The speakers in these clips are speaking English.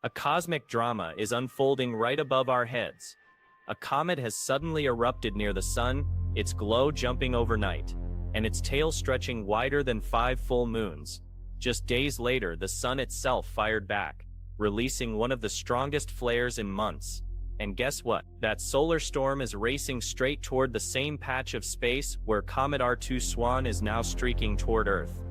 A cosmic drama is unfolding right above our heads. A comet has suddenly erupted near the sun, its glow jumping overnight, and its tail stretching wider than 5 full moons. Just days later, the sun itself fired back, releasing one of the strongest flares in months. And guess what? That solar storm is racing straight toward the same patch of space where Comet R2 Swan is now streaking toward Earth.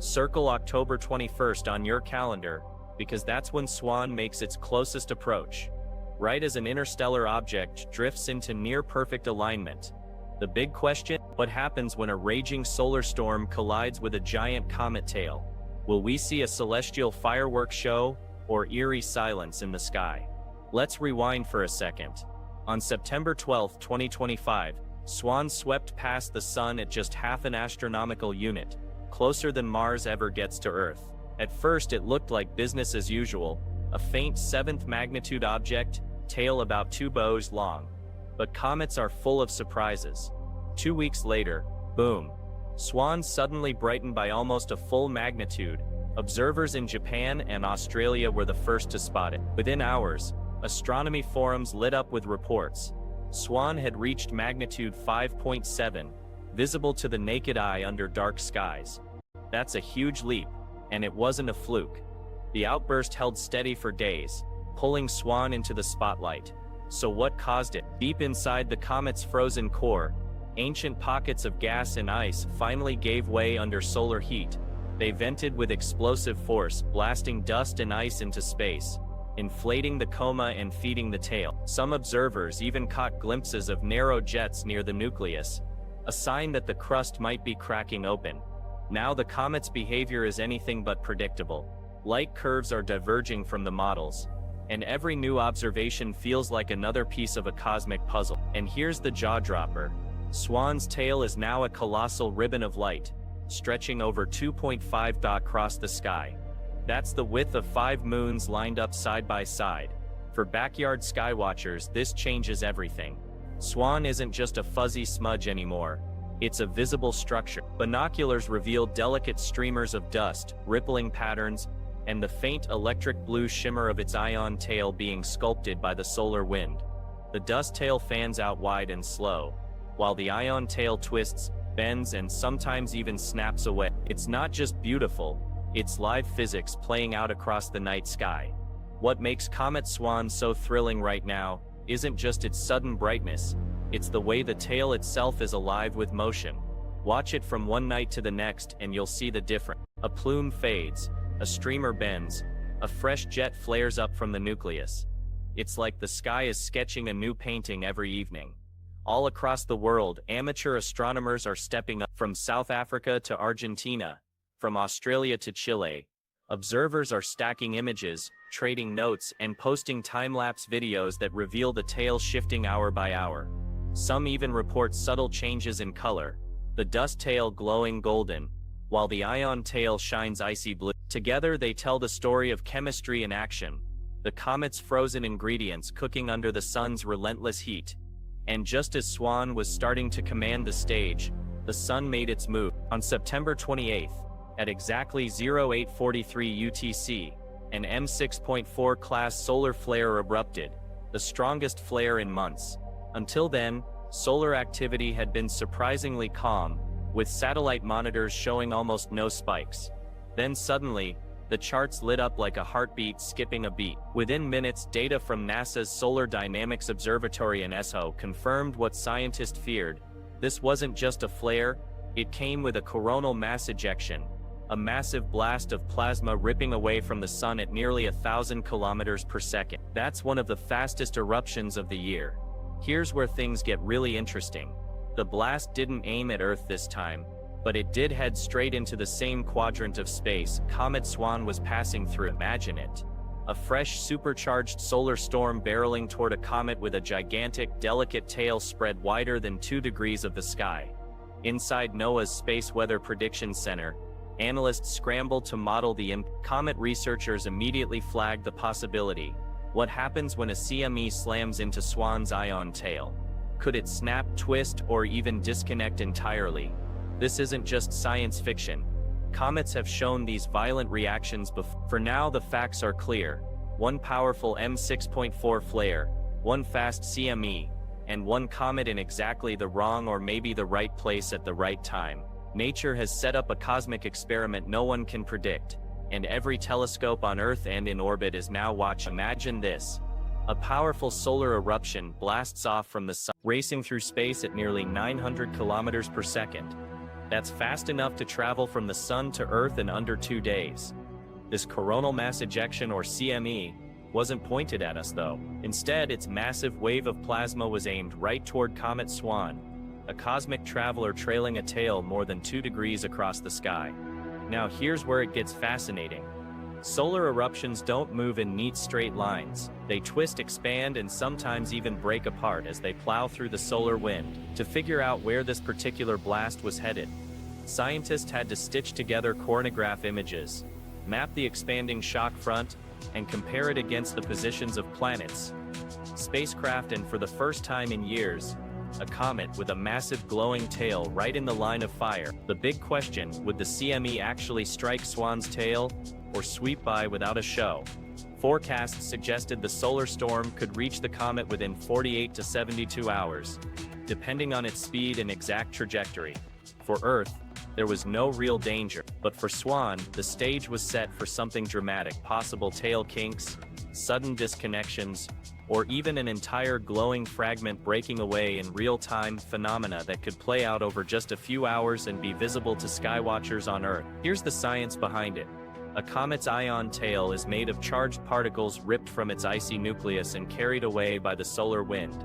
Circle October 21st on your calendar, because that's when Swan makes its closest approach. Right as an interstellar object drifts into near-perfect alignment. The big question: what happens when a raging solar storm collides with a giant comet tail? Will we see a celestial fireworks show, or eerie silence in the sky? Let's rewind for a second. On September 12, 2025, Swan swept past the sun at just half an astronomical unit, closer than Mars ever gets to Earth. At first it looked like business as usual, a faint 7th magnitude object, tail about 2 bows long. But comets are full of surprises. 2 weeks later, boom! Swan suddenly brightened by almost a full magnitude. Observers in Japan and Australia were the first to spot it. Within hours, astronomy forums lit up with reports. Swan had reached magnitude 5.7, visible to the naked eye under dark skies. That's a huge leap, and it wasn't a fluke. The outburst held steady for days, pulling Swan into the spotlight. So what caused it? Deep inside the comet's frozen core, ancient pockets of gas and ice finally gave way under solar heat. They vented with explosive force, blasting dust and ice into space, inflating the coma and feeding the tail. Some observers even caught glimpses of narrow jets near the nucleus, a sign that the crust might be cracking open. Now the comet's behavior is anything but predictable. Light curves are diverging from the models, and every new observation feels like another piece of a cosmic puzzle. And here's the jaw-dropper. Swan's tail is now a colossal ribbon of light, stretching over 2.5 across the sky. That's the width of 5 moons lined up side by side. For backyard skywatchers, this changes everything. Swan isn't just a fuzzy smudge anymore. It's a visible structure. Binoculars revealed delicate streamers of dust, rippling patterns, and the faint electric blue shimmer of its ion tail being sculpted by the solar wind. The dust tail fans out wide and slow, while the ion tail twists, bends, and sometimes even snaps away. It's not just beautiful, it's live physics playing out across the night sky. What makes Comet Swan so thrilling right now isn't just its sudden brightness, it's the way the tail itself is alive with motion. Watch it from one night to the next and you'll see the difference. A plume fades, a streamer bends, a fresh jet flares up from the nucleus. It's like the sky is sketching a new painting every evening. All across the world, amateur astronomers are stepping up. From South Africa to Argentina, from Australia to Chile, observers are stacking images, trading notes, and posting time-lapse videos that reveal the tail shifting hour by hour. Some even report subtle changes in color, the dust tail glowing golden, while the ion tail shines icy blue. Together they tell the story of chemistry in action, the comet's frozen ingredients cooking under the sun's relentless heat. And just as Swan was starting to command the stage, the sun made its move. On September 28th, at exactly 0843 UTC, an M6.4 class solar flare erupted, the strongest flare in months. Until then, solar activity had been surprisingly calm, with satellite monitors showing almost no spikes. Then suddenly, the charts lit up like a heartbeat skipping a beat. Within minutes, data from NASA's Solar Dynamics Observatory in ESO confirmed what scientists feared. This wasn't just a flare, it came with a coronal mass ejection, a massive blast of plasma ripping away from the sun at nearly 1,000 kilometers per second. That's one of the fastest eruptions of the year. Here's where things get really interesting. The blast didn't aim at Earth this time, but it did head straight into the same quadrant of space Comet Swan was passing through. Imagine it. A fresh, supercharged solar storm barreling toward a comet with a gigantic, delicate tail spread wider than 2 degrees of the sky. Inside NOAA's Space Weather Prediction Center, analysts scrambled to model the impact. Comet researchers immediately flagged the possibility. What happens when a CME slams into Swan's ion tail? Could it snap, twist, or even disconnect entirely? This isn't just science fiction. Comets have shown these violent reactions before. For now, the facts are clear. one powerful M6.4 flare, one fast CME, and one comet in exactly the wrong or maybe the right place at the right time. Nature has set up a cosmic experiment no one can predict, and every telescope on Earth and in orbit is now watching. Imagine this. A powerful solar eruption blasts off from the sun, racing through space at nearly 900 kilometers per second. That's fast enough to travel from the sun to Earth in under 2 days. This coronal mass ejection, or CME, wasn't pointed at us though. Instead, its massive wave of plasma was aimed right toward Comet Swan, a cosmic traveler trailing a tail more than 2 degrees across the sky. Now here's where it gets fascinating. Solar eruptions don't move in neat straight lines. They twist, expand, and sometimes even break apart as they plow through the solar wind. To figure out where this particular blast was headed, scientists had to stitch together coronagraph images, map the expanding shock front, and compare it against the positions of planets, spacecraft, and for the first time in years, a comet with a massive glowing tail right in the line of fire. The big question, would the CME actually strike Swan's tail, or sweep by without a show? Forecasts suggested the solar storm could reach the comet within 48 to 72 hours, depending on its speed and exact trajectory. For Earth, there was no real danger, but for Swan, the stage was set for something dramatic: possible tail kinks, sudden disconnections, or even an entire glowing fragment breaking away in real-time, phenomena that could play out over just a few hours and be visible to skywatchers on Earth. Here's the science behind it. A comet's ion tail is made of charged particles ripped from its icy nucleus and carried away by the solar wind.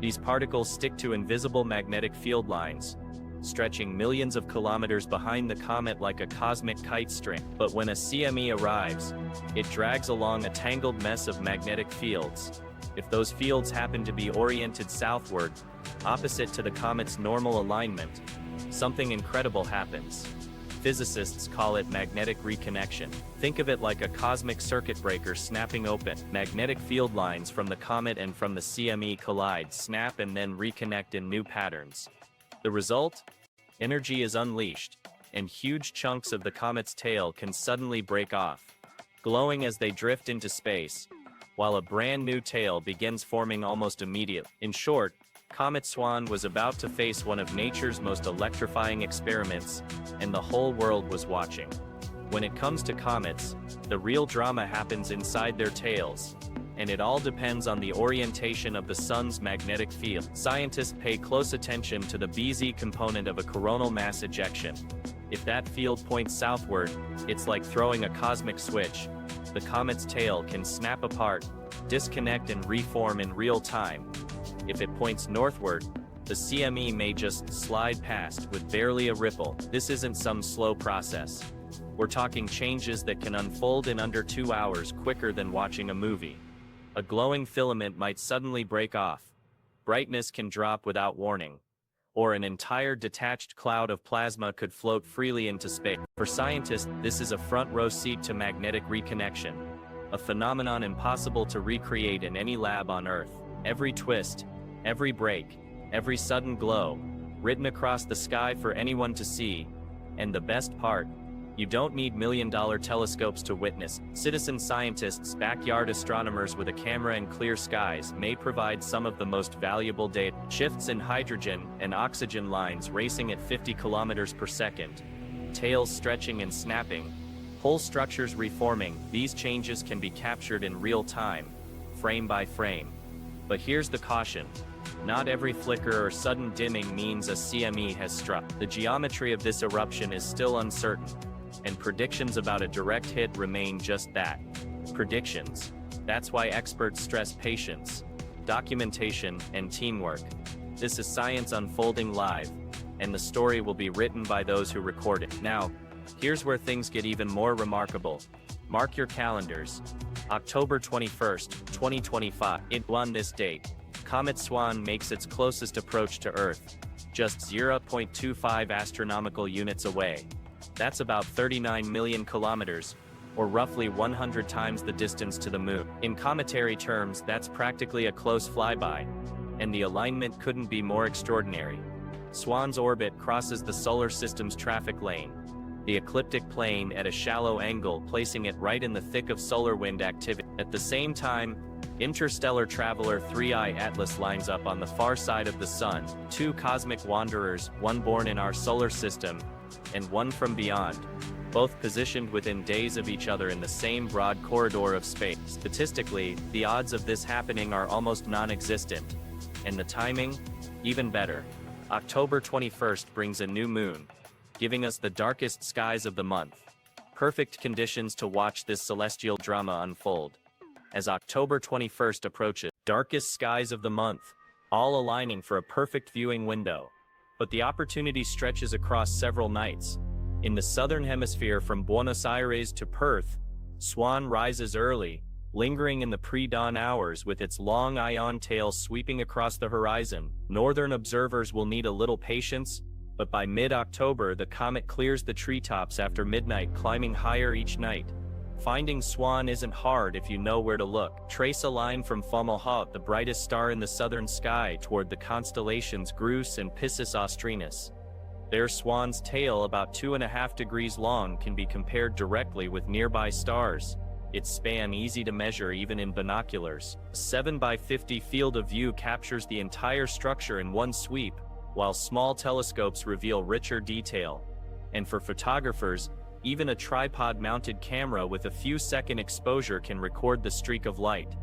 These particles stick to invisible magnetic field lines, stretching millions of kilometers behind the comet like a cosmic kite string. But when a CME arrives, it drags along a tangled mess of magnetic fields. If those fields happen to be oriented southward, opposite to the comet's normal alignment, something incredible happens. Physicists call it magnetic reconnection. Think of it like a cosmic circuit breaker snapping open. Magnetic field lines from the comet and from the CME collide, snap, and then reconnect in new patterns. The result? Energy is unleashed, and huge chunks of the comet's tail can suddenly break off, glowing as they drift into space, while a brand new tail begins forming almost immediately. In short, Comet Swan was about to face one of nature's most electrifying experiments, and the whole world was watching. When it comes to comets, the real drama happens inside their tails, and it all depends on the orientation of the sun's magnetic field. Scientists pay close attention to the BZ component of a coronal mass ejection. If that field points southward, it's like throwing a cosmic switch. The comet's tail can snap apart, disconnect, and reform in real time. If it points northward, the CME may just slide past with barely a ripple. This isn't some slow process. We're talking changes that can unfold in under 2 hours, quicker than watching a movie. A glowing filament might suddenly break off. Brightness can drop without warning. Or an entire detached cloud of plasma could float freely into space. For scientists, this is a front-row seat to magnetic reconnection, a phenomenon impossible to recreate in any lab on Earth. Every twist, every break, every sudden glow, written across the sky for anyone to see. And the best part, you don't need million-dollar telescopes to witness. Citizen scientists, backyard astronomers with a camera and clear skies may provide some of the most valuable data. Shifts in hydrogen and oxygen lines racing at 50 kilometers per second, tails stretching and snapping, whole structures reforming. These changes can be captured in real time, frame by frame. But here's the caution. Not every flicker or sudden dimming means a CME has struck. The geometry of this eruption is still uncertain, and predictions about a direct hit remain just that, predictions. That's why experts stress patience, documentation, and teamwork. This is science unfolding live, and the story will be written by those who record it. Now, here's where things get even more remarkable. Mark your calendars. October 21st, 2025. On this date, Comet Swan makes its closest approach to Earth, just 0.25 astronomical units away. That's about 39 million kilometers, or roughly 100 times the distance to the moon. In cometary terms, that's practically a close flyby, and the alignment couldn't be more extraordinary. Swan's orbit crosses the solar system's traffic lane, the ecliptic plane at a shallow angle, placing it right in the thick of solar wind activity. At the same time, interstellar traveler 3I Atlas lines up on the far side of the Sun, two cosmic wanderers, one born in our solar system, and one from beyond, both positioned within days of each other in the same broad corridor of space. Statistically, the odds of this happening are almost non-existent, and the timing, even better. October 21st brings a new moon, giving us the darkest skies of the month. Perfect conditions to watch this celestial drama unfold. As October 21st approaches, darkest skies of the month, all aligning for a perfect viewing window. But the opportunity stretches across several nights. In the southern hemisphere from Buenos Aires to Perth, Swan rises early, lingering in the pre-dawn hours with its long ion tail sweeping across the horizon. Northern observers will need a little patience, but by mid-October the comet clears the treetops after midnight, climbing higher each night. Finding Swan isn't hard if you know where to look. Trace a line from Fomalhaut, the brightest star in the southern sky, toward the constellations Grus and Piscis Austrinus. There, Swan's tail, about 2.5 degrees long, can be compared directly with nearby stars, its span easy to measure even in binoculars. A 7x50 field of view captures the entire structure in one sweep, while small telescopes reveal richer detail. And for photographers, even a tripod-mounted camera with a few-second exposure can record the streak of light.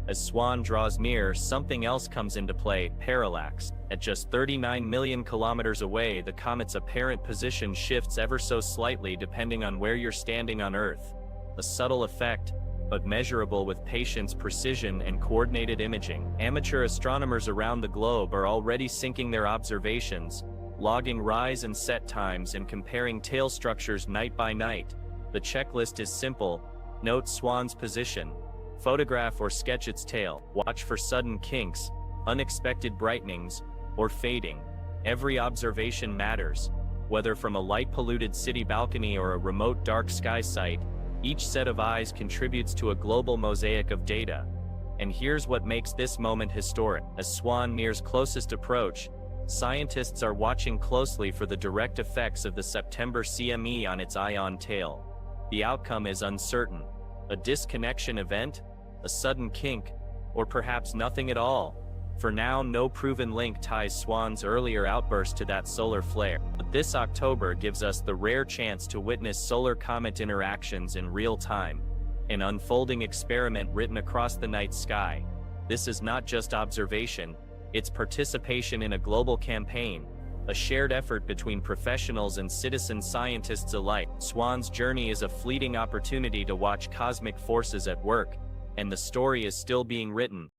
As Swan draws near, something else comes into play: parallax. At just 39 million kilometers away, the comet's apparent position shifts ever so slightly depending on where you're standing on Earth. A subtle effect, but measurable with patience, precision, and coordinated imaging. Amateur astronomers around the globe are already syncing their observations, logging rise and set times and comparing tail structures night by night. The checklist is simple: note Swan's position, photograph or sketch its tail, watch for sudden kinks, unexpected brightenings, or fading. Every observation matters, whether from a light-polluted city balcony or a remote dark sky site. Each set of eyes contributes to a global mosaic of data. And here's what makes this moment historic. As Swan nears closest approach, scientists are watching closely for the direct effects of the September CME on its ion tail. The outcome is uncertain: a disconnection event, a sudden kink, or perhaps nothing at all. For now, no proven link ties Swan's earlier outburst to that solar flare. But this October gives us the rare chance to witness solar-comet interactions in real time, an unfolding experiment written across the night sky. This is not just observation, it's participation in a global campaign, a shared effort between professionals and citizen scientists alike. Swan's journey is a fleeting opportunity to watch cosmic forces at work, and the story is still being written.